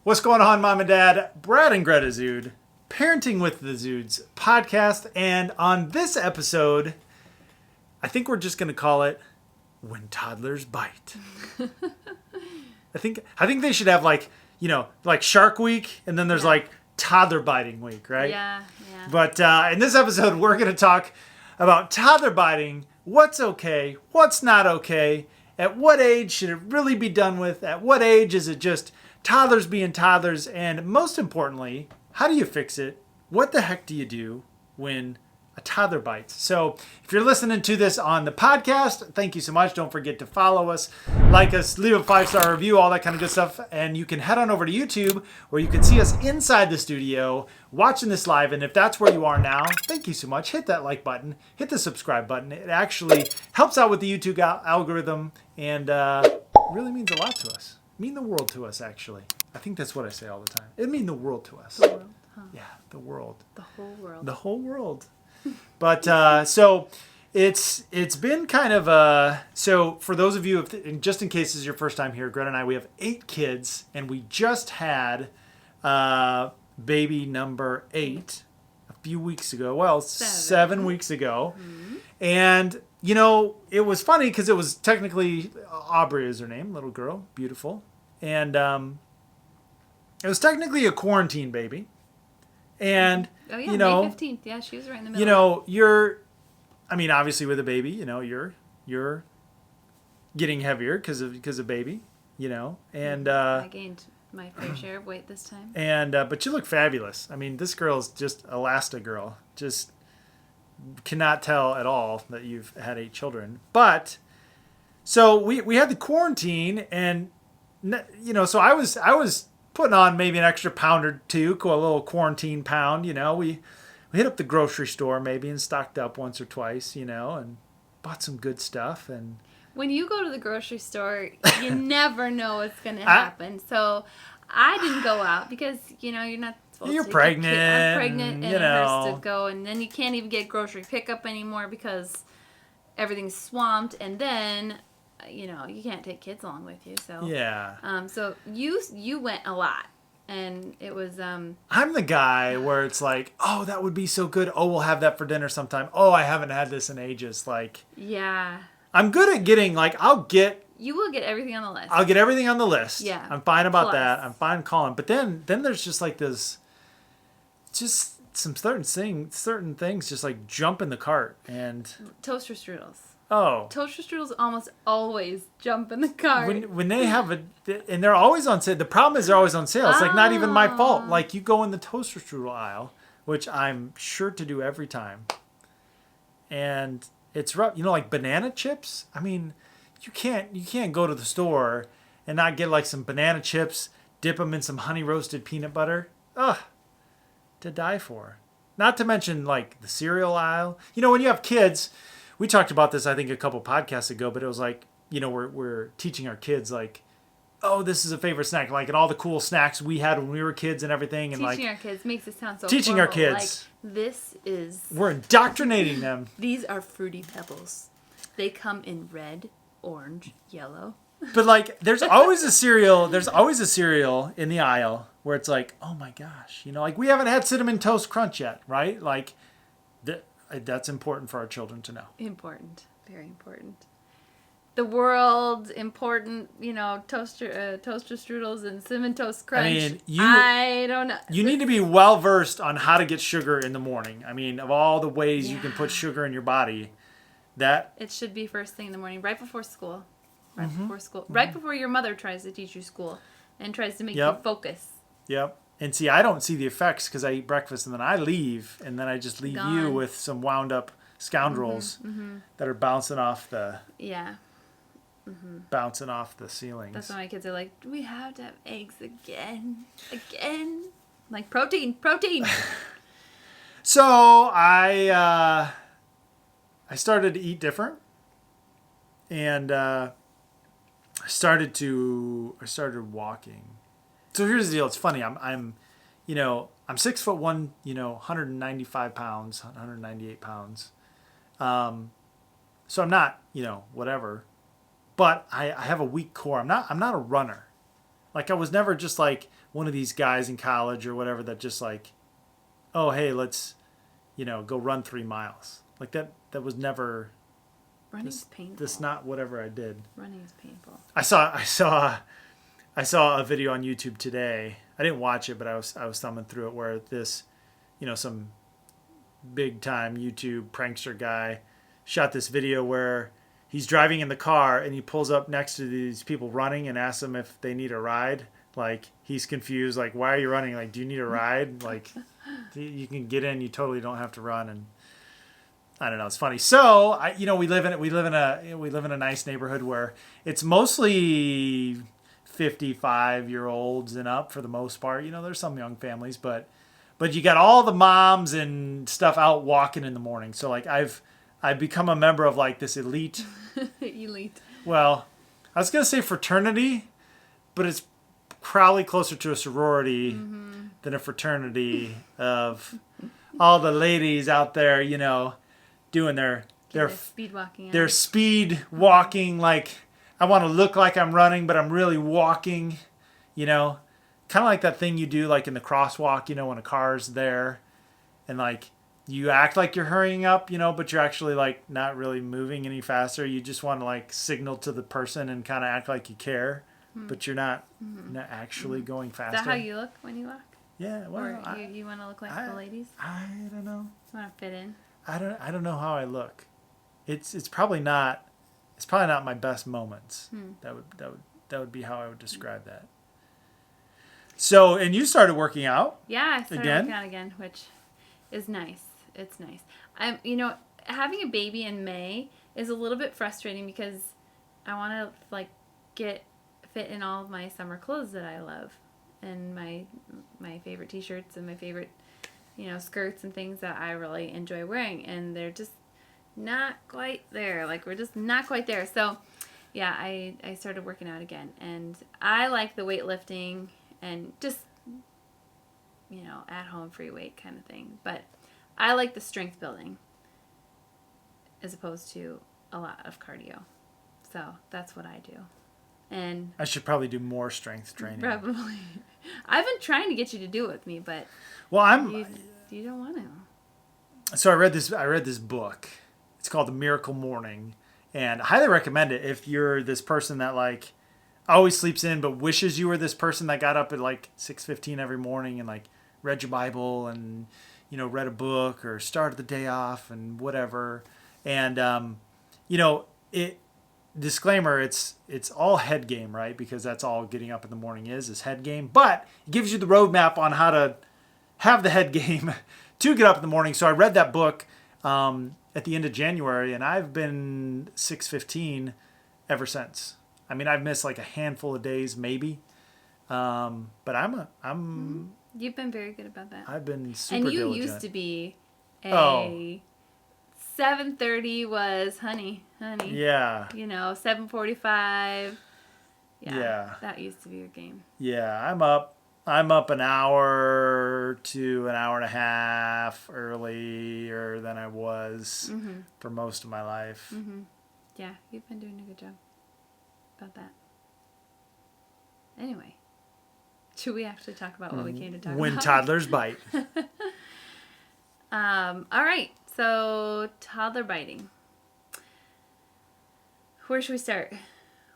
What's going on, Mom and Dad? Brad and Greta Zude, Parenting with the Zudes podcast. And on this episode, I think we're just going to call it When Toddlers Bite. I think they should have like Shark Week, and then there's like Toddler Biting Week, right? Yeah. But in this episode, we're going to talk about toddler biting, what's okay, what's not okay, at what age should it really be done with, at what age is it just toddlers being toddlers, and most importantly, how do you fix it? What the heck do you do when a toddler bites? So if you're listening to this on the podcast, thank you so much. Don't forget to follow us, like us, leave a 5-star review, all that kind of good stuff. And you can head on over to YouTube where you can see us inside the studio watching this live. And if that's where you are now, thank you so much. Hit that like button, hit the subscribe button. It actually helps out with the YouTube algorithm and really means a lot to us. Mean the world to us, actually. I think that's what I say all the time. It mean the world to us. The world, huh? Yeah, the world. The whole world. The whole world. But so it's been kind of so for those of you, just in case this is your first time here, Greta and I, we have 8 kids, and we just had baby number 8 a few weeks ago. Well, 7 weeks ago. Mm-hmm. And it was funny because it was technically Aubrey is her name, little girl, beautiful. And it was technically a quarantine baby. And, May 15th. Yeah, she was right in the middle. Obviously with a baby, you're getting heavier because of baby, and I gained my fair share of weight this time. And, but you look fabulous. I mean, this girl's just Elastigirl. Just cannot tell at all that you've had 8 children. But, so we had the quarantine, and, so I was putting on maybe an extra pound or two, a little quarantine pound, we hit up the grocery store maybe and stocked up once or twice, and bought some good stuff. And when you go to the grocery store, you never know what's going to happen. So I didn't go out because, you're not supposed you're to. Pregnant. I'm pregnant, and it hurts to go. And then you can't even get grocery pickup anymore because everyth's swamped. And then you can't take kids along with you, so yeah. So you went a lot, and it was. I'm the guy where it's like, oh, that would be so good. Oh, we'll have that for dinner sometime. Oh, I haven't had this in ages. Like, yeah. I'm good at getting You will get everything on the list. I'll get everything on the list. Yeah. I'm fine about that. I'm fine calling. But then there's just like this, just some certain things just like jump in the cart and toaster strudels. Oh. Toaster strudels almost always jump in the cart. When they have and they're always on sale. The problem is they're always on sale. It's like not even my fault. Like you go in the toaster strudel aisle, which I'm sure to do every time. And it's rough. Like banana chips. I mean, you can't go to the store and not get like some banana chips, dip them in some honey roasted peanut butter. Ugh. To die for. Not to mention like the cereal aisle. When you have kids, we talked about this, I think, a couple podcasts ago, but it was like, we're teaching our kids, like, oh, this is a favorite snack, like, and all the cool snacks we had when we were kids and everything. And teaching our kids makes it sound so teaching formal. our kids. Like, this is... We're indoctrinating them. These are Fruity Pebbles. They come in red, orange, yellow. But, like, there's always a cereal in the aisle where it's like, oh, my gosh. Like, we haven't had Cinnamon Toast Crunch yet, right? Like, that's important for our children to know. Important. Very important. The world, important, toaster strudels and Cinnamon Toast Crunch. I don't know. You need to be well-versed on how to get sugar in the morning. I mean, of all the ways you can put sugar in your body, it should be first thing in the morning, right before school. Mm-hmm. Right before your mother tries to teach you school and tries to make you focus. Yep. And see, I don't see the effects because I eat breakfast and then I leave, and then I just leave you with some wound up scoundrels that are bouncing off the ceilings. That's why my kids are like, do we have to have eggs again? Like protein. So I started to eat different, and I started walking. So here's the deal. It's funny. I'm 6'1", 195 pounds, 198 pounds. So I'm not, whatever, but I have a weak core. I'm not a runner. Like I was never just like one of these guys in college or whatever that just like, oh, hey, let's, go run 3 miles. Like that was never. Running is painful. That's not whatever I did. Running is painful. I saw a video on YouTube today. I didn't watch it, but I was thumbing through it where this, some big time YouTube prankster guy shot this video where he's driving in the car and he pulls up next to these people running and asks them if they need a ride. Like he's confused. Like, why are you running? Like, do you need a ride? Like, you can get in. You totally don't have to run. And I don't know. It's funny. So we live in a nice neighborhood where it's mostly 55-year-olds and up for the most part. There's some young families, but you got all the moms and stuff out walking in the morning. So like I've become a member of like this elite. Elite. Well, I was gonna say fraternity, but it's probably closer to a sorority than a fraternity of all the ladies out there, doing their speed walking. Their speed walking, like I want to look like I'm running, but I'm really walking, kind of like that thing you do like in the crosswalk, when a car's there and like you act like you're hurrying up, but you're actually like not really moving any faster. You just want to like signal to the person and kind of act like you care, but you're not actually going faster. Is that how you look when you walk? Yeah. Well, or you want to look like the ladies? I don't know. You want to fit in? I don't know how I look. It's probably not my best moments. That would be how I would describe that. So, and you started working out. Yeah, I started working out again, which is nice. It's nice. Having a baby in May is a little bit frustrating because I want to like get fit in all of my summer clothes that I love and my favorite t-shirts and my favorite skirts and things that I really enjoy wearing, and they're just not quite there. Like we're just not quite there. So yeah, I started working out again, and I like the weightlifting and just at home free weight kind of thing, but I like the strength building as opposed to a lot of cardio. So that's what I do. And I should probably do more strength training. Probably. I've been trying to get you to do it with me, but you don't want to. So I read this book. It's called The Miracle Morning, and I highly recommend it if you're this person that like always sleeps in but wishes you were this person that got up at like 6:15 every morning and like read your Bible and read a book or started the day off and whatever. And disclaimer, it's all head game, right? Because that's all getting up in the morning is head game. But it gives you the roadmap on how to have the head game to get up in the morning. So I read that book at the end of January, and I've been 6:15 ever since. I mean, I've missed like a handful of days, maybe. But I'm. You've been very good about that. I've been super diligent. And you used to be a 7:30 was honey. Yeah. 7:45. Yeah. That used to be your game. Yeah, I'm up an hour to an hour and a half earlier than I was for most of my life. Mm-hmm. Yeah, you've been doing a good job about that. Anyway, should we actually talk about what we came to talk about? When toddlers bite. All right. So, toddler biting. Where should we start?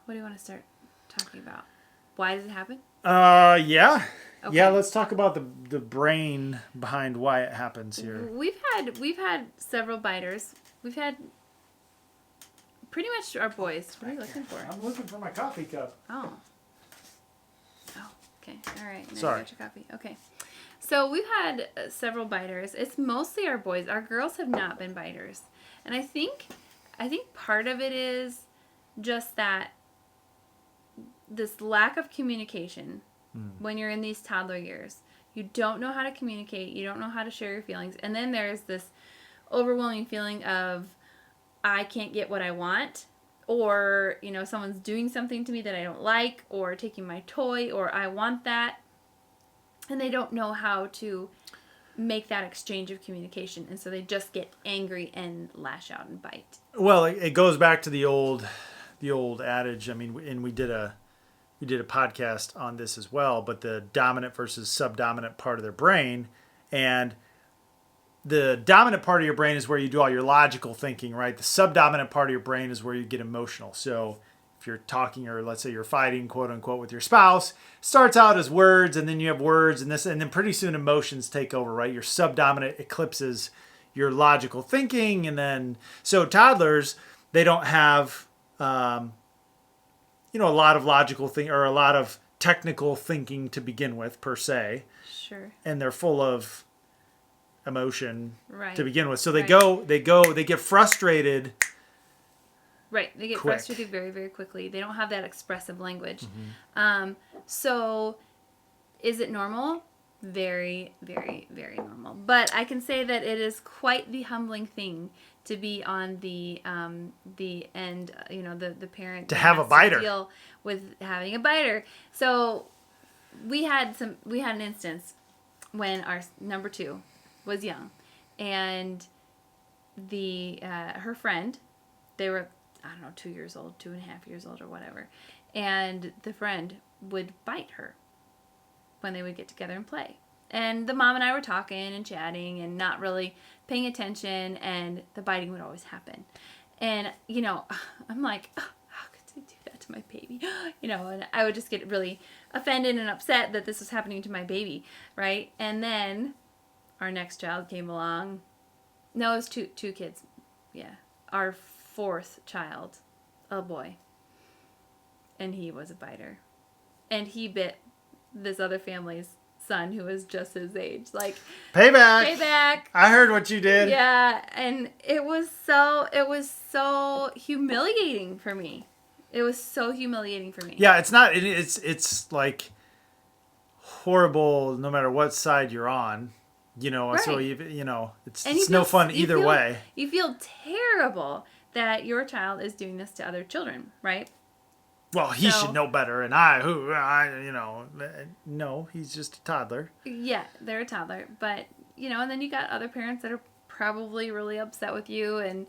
What do you want to start talking about? Why does it happen? Yeah. Okay. Yeah, let's talk about the brain behind why it happens here. We've had several biters. We've had pretty much our boys. What are you looking for? I'm looking for my coffee cup. Oh, okay. All right. Now Sorry. You got your coffee. Okay. So we've had several biters. It's mostly our boys. Our girls have not been biters. And I think part of it is just that this lack of communication when you're in these toddler years. You don't know how to communicate. You don't know how to share your feelings. And then there's this overwhelming feeling of I can't get what I want, or someone's doing something to me that I don't like, or taking my toy, or I want that. And they don't know how to make that exchange of communication. And so they just get angry and lash out and bite. Well, it goes back to the old adage. I mean, and we did we did a podcast on this as well, but the dominant versus subdominant part of their brain. And the dominant part of your brain is where you do all your logical thinking, right? The subdominant part of your brain is where you get emotional. So if you're talking, or let's say you're fighting, quote unquote, with your spouse, starts out as words, and then you have words and this, and then pretty soon emotions take over, right? Your subdominant eclipses your logical thinking. And then, so toddlers, they don't have, a lot of logical thing or a lot of technical thinking to begin with, per se. Sure. And they're full of emotion Right. to begin with. So they Right. they get frustrated. Right. They get Quick. frustrated very, very quickly. They don't have that expressive language. Mm-hmm. So is it normal? Very, very, very normal. But I can say that it is quite the humbling thing to be on the end, the parent To that have a has biter. deal with having a biter. So we had an instance when our number 2 was young, and her friend, they were, I don't know, 2 years old, 2.5 years old or whatever, and the friend would bite her when they would get together and play. And the mom and I were talking and chatting and not really paying attention, and the biting would always happen. And, I'm like, oh, how could they do that to my baby? And I would just get really offended and upset that this was happening to my baby, right? And then our next child came along. No, it was two kids. Yeah. Our 4th child, a boy. And he was a biter. And he bit this other family's son who was just his age. Like, Payback. I heard what you did. Yeah, and it was so humiliating for me. It was so humiliating for me. Yeah, it's like horrible no matter what side you're on. Right. So it's no fun either way. You feel terrible that your child is doing this to other children, right? Well, he should know better, and no, he's just a toddler. Yeah, they're a toddler, but and then you got other parents that are probably really upset with you, and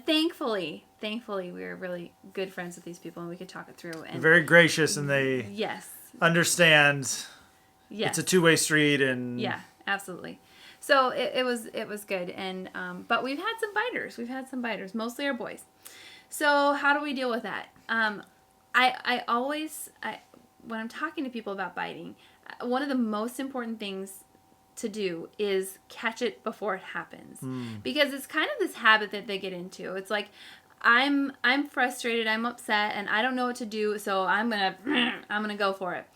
thankfully we were really good friends with these people, and we could talk it through. And very gracious, and they understand. Yes, it's a two-way street, and yeah, absolutely. So it was good, and but we've had some biters. Mostly our boys. So how do we deal with that? I always, when I'm talking to people about biting, one of the most important things to do is catch it before it happens. Because it's kind of this habit that they get into. It's like, I'm frustrated, I'm upset, and I don't know what to do, so I'm gonna go for it.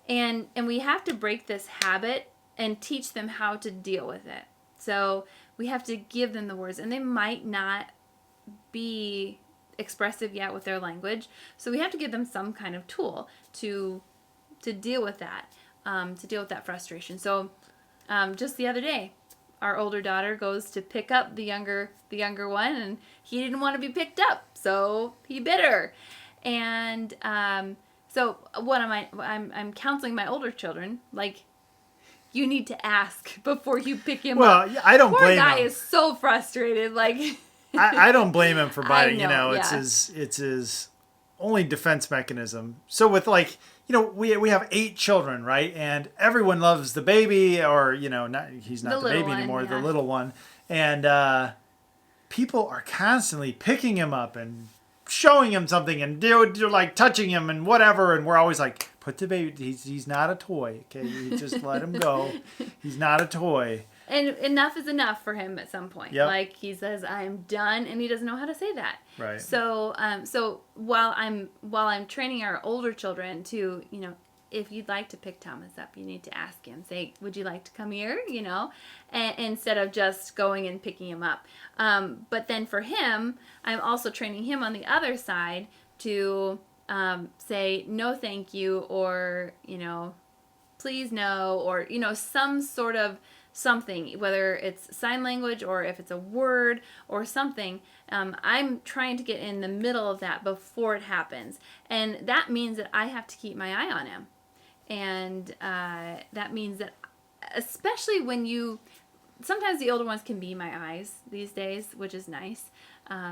And we have to break this habit and teach them how to deal with it. So we have to give them the words, and they might not be expressive yet with their language, so we have to give them some kind of tool to deal with that, frustration. So just the other day, our older daughter goes to pick up the younger one, and he didn't want to be picked up, so he bit her. And so what I'm counseling my older children, like, you need to ask before you pick him up. Well, I don't blame him. Poor guy is so frustrated, like. I don't blame him for biting. Yeah. It's his only defense mechanism. So with we have 8 children, right? And everyone loves the baby, or he's not the baby anymore, the little one. And people are constantly picking him up and showing him something, and they're like touching him and whatever. And we're always like, put the baby. He's not a toy. Okay, you just let him go. He's not a toy. And enough is enough for him at some point. Yep. Like, he says, "I'm done," and he doesn't know how to say that. Right. So, so while I'm training our older children to, if you'd like to pick Thomas up, you need to ask him. Say, "Would you like to come here?" And instead of just going and picking him up. But then for him, I'm also training him on the other side to say, "No, thank you," or "Please no," or some sort of something, whether it's sign language or if it's a word or something. I'm trying to get in the middle of that before it happens. And that means that I have to keep my eye on him. And that means that, especially when sometimes the older ones can be my eyes these days, which is nice,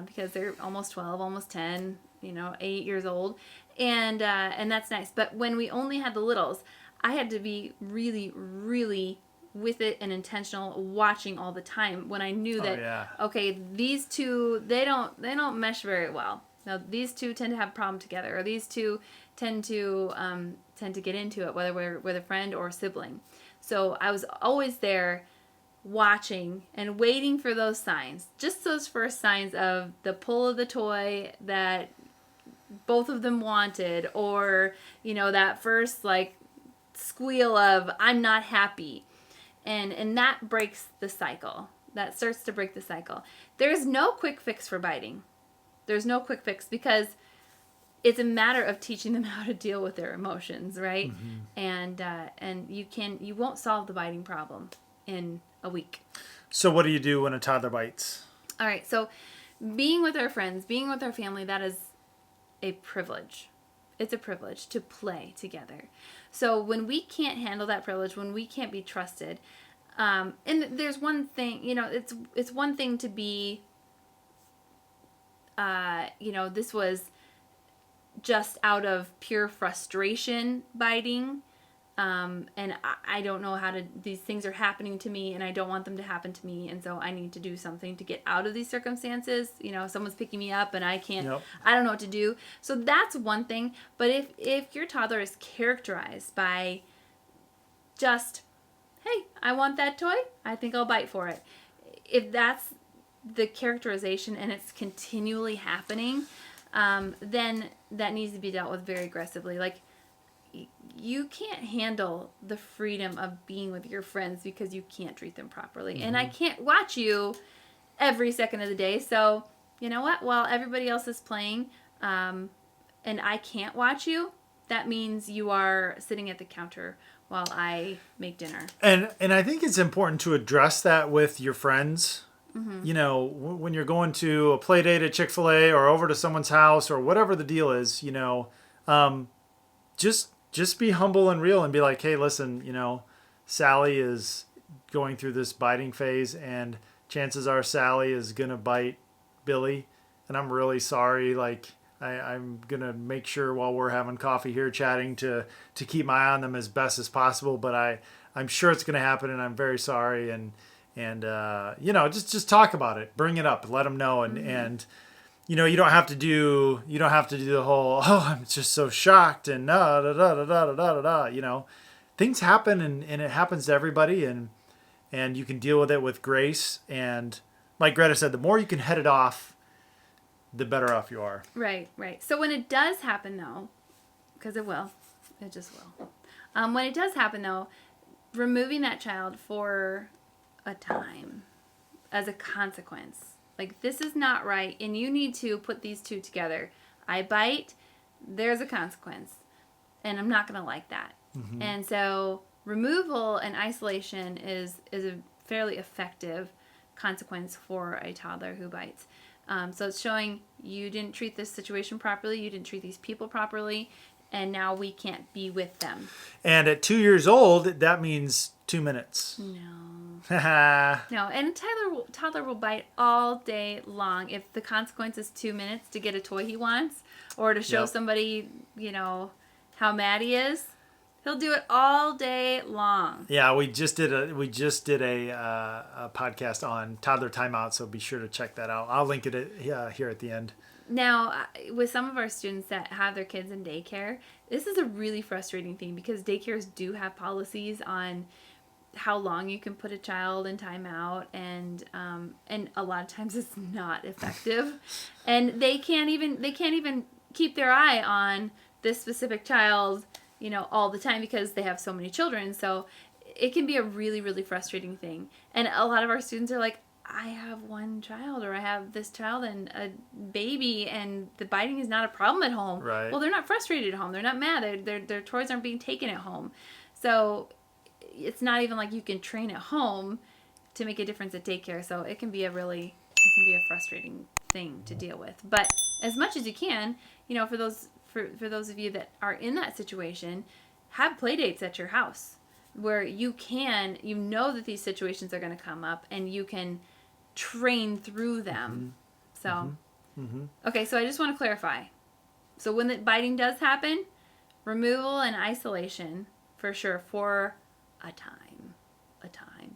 because they're almost 12, almost 10, 8 years old, and that's nice. But when we only had the littles, I had to be really, really with it and intentional, watching all the time when I knew that okay, these two they don't mesh very well. Now these two tend to have a problem together, or these two tend to get into it, whether we're with a friend or a sibling. So I was always there watching and waiting for those signs, just those first signs of the pull of the toy that both of them wanted, or that first like squeal of I'm not happy, and that breaks the cycle. That starts to break the cycle. There's no quick fix for biting. There's no quick fix, because it's a matter of teaching them how to deal with their emotions, right? And you won't solve the biting problem in a week. So what do you do when a toddler bites? All right, so being with our friends, being with our family, that is a privilege. It's a privilege to play together. So when we can't handle that privilege, when we can't be trusted, and there's one thing, it's one thing to be, this was just out of pure frustration biting. And I don't know these things are happening to me, and I don't want them to happen to me, and so I need to do something to get out of these circumstances. Someone's picking me up and I can't, I don't know what to do. So that's one thing. But if your toddler is characterized by just, hey, I want that toy, I think I'll bite for it. If that's the characterization and it's continually happening, then that needs to be dealt with very aggressively. Like, you can't handle the freedom of being with your friends because you can't treat them properly. And I can't watch you every second of the day. So, you know what? While everybody else is playing, and I can't watch you, that means you are sitting at the counter while I make dinner. And I think it's important to address that with your friends. When you're going to a play date at Chick-fil-A or over to someone's house or whatever the deal is, just be humble and real and be like, hey, listen, Sally is going through this biting phase, and chances are Sally is going to bite Billy, and I'm really sorry. Like, I'm going to make sure while we're having coffee here chatting to keep my eye on them as best as possible, but I'm sure it's going to happen, and I'm very sorry. And just talk about it, bring it up, let them know. And you don't have to do the whole, I'm just so shocked and da da da da da da da da. Things happen, and it happens to everybody, and you can deal with it with grace. And like Greta said, the more you can head it off, the better off you are. Right. So when it does happen, though, because it just will. When it does happen, though, removing that child for a time as a consequence. Like, this is not right, and you need to put these two together. I bite, there's a consequence, and I'm not going to like that. And so removal and isolation is a fairly effective consequence for a toddler who bites. So it's showing you didn't treat this situation properly, you didn't treat these people properly, and now we can't be with them. And at 2 years old, that means 2 minutes. No, and a toddler will bite all day long. If the consequence is 2 minutes to get a toy he wants, or to show somebody, how mad he is, he'll do it all day long. Yeah, we just did a podcast on toddler timeout, so be sure to check that out. I'll link it here at the end. Now, with some of our students that have their kids in daycare, this is a really frustrating thing, because daycares do have policies on how long you can put a child in timeout, and a lot of times it's not effective, and they can't even keep their eye on this specific child, all the time, because they have so many children. So it can be a really, really frustrating thing. And a lot of our students are like, I have one child, or I have this child and a baby, and the biting is not a problem at home. Right. Well, they're not frustrated at home. They're not mad. Their toys aren't being taken at home. So it's not even like you can train at home to make a difference at daycare. So it can be a frustrating thing to deal with. But as much as you can, for those of you that are in that situation, have play dates at your house where you know that these situations are going to come up, and you can train through them. So, okay, so I just want to clarify. So when the biting does happen, removal and isolation for sure for a time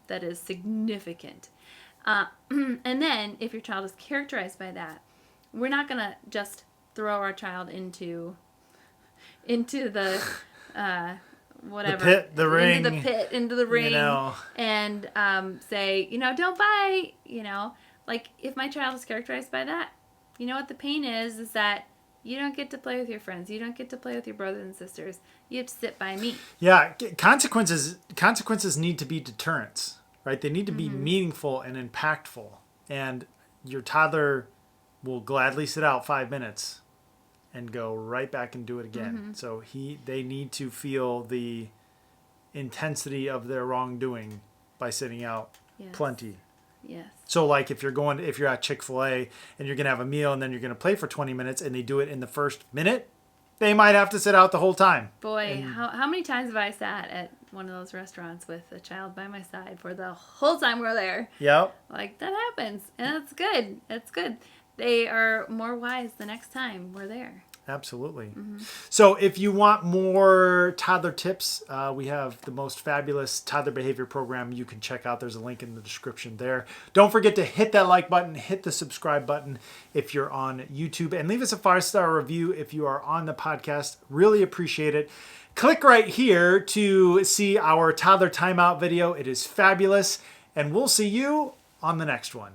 that is significant. And then if your child is characterized by that, we're not going to just throw our child into the whatever, the pit, the ring, into the ring, and say, don't bite. Like if my child is characterized by that, you know what the pain is that you don't get to play with your friends. You don't get to play with your brothers and sisters. You have to sit by me. Yeah, consequences need to be deterrents, right? They need to be meaningful and impactful. And your toddler will gladly sit out 5 minutes and go right back and do it again. So they need to feel the intensity of their wrongdoing by sitting out plenty. Yes. So like if you're at Chick-fil-A and you're going to have a meal and then you're going to play for 20 minutes and they do it in the first minute, they might have to sit out the whole time. Boy, how many times have I sat at one of those restaurants with a child by my side for the whole time we're there? Yep. Like that happens. And it's good. It's good. They are more wise the next time we're there. Absolutely. So if you want more toddler tips, we have the most fabulous toddler behavior program you can check out. There's a link in the description there. Don't forget to hit that like button, hit the subscribe button if you're on YouTube, and leave us a 5-star review if you are on the podcast. Really appreciate it. Click right here to see our toddler timeout video. It is fabulous, and we'll see you on the next one.